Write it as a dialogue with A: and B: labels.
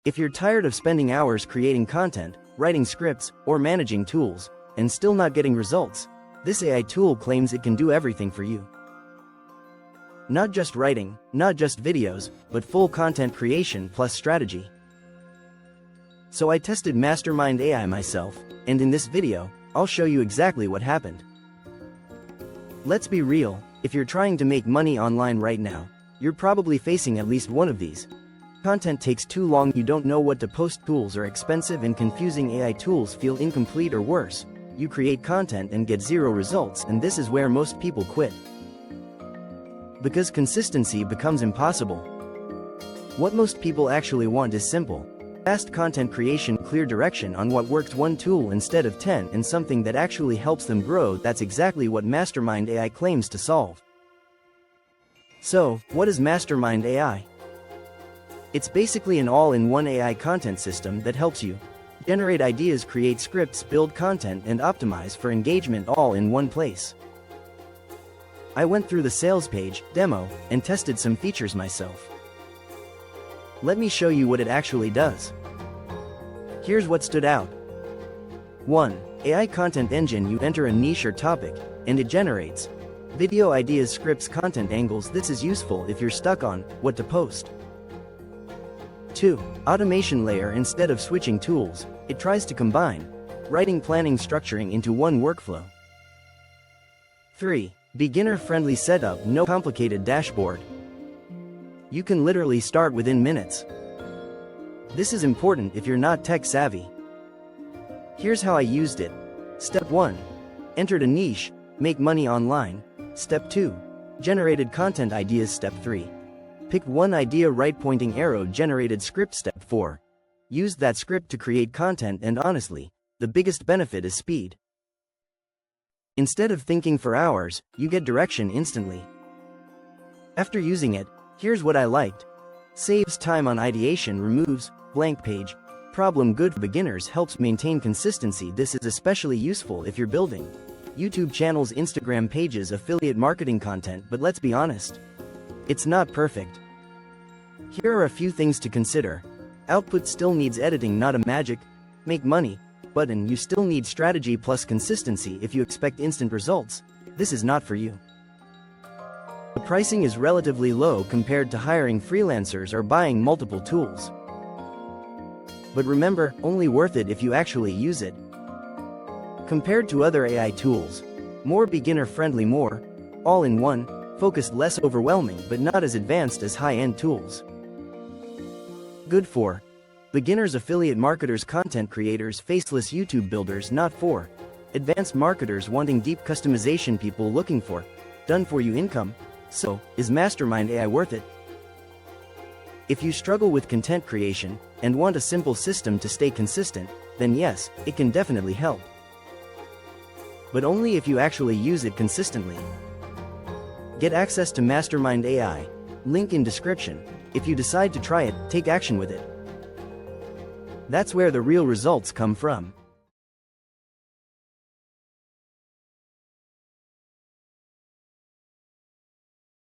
A: If you're tired of spending hours creating content, writing scripts, or managing tools, and still not getting results, this AI tool claims it can do everything for you. Not just writing, not just videos, but full content creation plus strategy. So I tested Mastermind AI myself, and in this video, I'll show you exactly what happened. Let's be real, if you're trying to make money online right now, you're probably facing at least one of these. Content takes too long, you don't know what to post, tools are expensive and confusing, AI tools feel incomplete, or worse, you create content and get zero results, and this is where most people quit. Because consistency becomes impossible. What most people actually want is simple, fast content creation, clear direction on what works, one tool instead of 10, and something that actually helps them grow. That's exactly what Mastermind AI claims to solve. So, what is Mastermind AI? It's basically an all-in-one AI content system that helps you generate ideas, create scripts, build content, and optimize for engagement, all in one place. I went through the sales page, demo, and tested some features myself. Let me show you what it actually does. Here's what stood out. 1. AI content engine. You enter a niche or topic, and it generates video ideas, scripts, content angles. This is useful if you're stuck on what to post. 2. Automation layer. Instead of switching tools, it tries to combine writing, planning, structuring into one workflow. 3. Beginner-friendly setup. No complicated dashboard. You can literally start within minutes. This is important if you're not tech-savvy. Here's how I used it. Step 1. Entered a niche, make money online. Step 2. Generated content ideas. Step 3. Picked one idea, right pointing arrow, generated script. Step 4. Used that script to create content, and honestly, the biggest benefit is speed. Instead of thinking for hours, you get direction instantly. After using it, here's what I liked. Saves time on ideation, removes blank page problem. Good for beginners, helps maintain consistency. This is especially useful if you're building YouTube channels, Instagram pages, affiliate marketing content, but let's be honest, it's not perfect. Here are a few things to consider. Output still needs editing, not a magic make money button. You still need strategy plus consistency. If you expect instant results, this is not for you. The pricing is relatively low compared to hiring freelancers or buying multiple tools. But remember, only worth it if you actually use it. Compared to other AI tools, more beginner-friendly, more all-in-one, focused, less overwhelming, but not as advanced as high-end tools. Good for beginners, affiliate marketers, content creators, faceless YouTube builders. Not for advanced marketers wanting deep customization, people looking for done-for-you income. So, is Mastermind AI worth it? If you struggle with content creation and want a simple system to stay consistent, then yes, it can definitely help. But only if you actually use it consistently. Get access to Mastermind AI, link in description. If you decide to try it, take action with it. That's where the real results come from.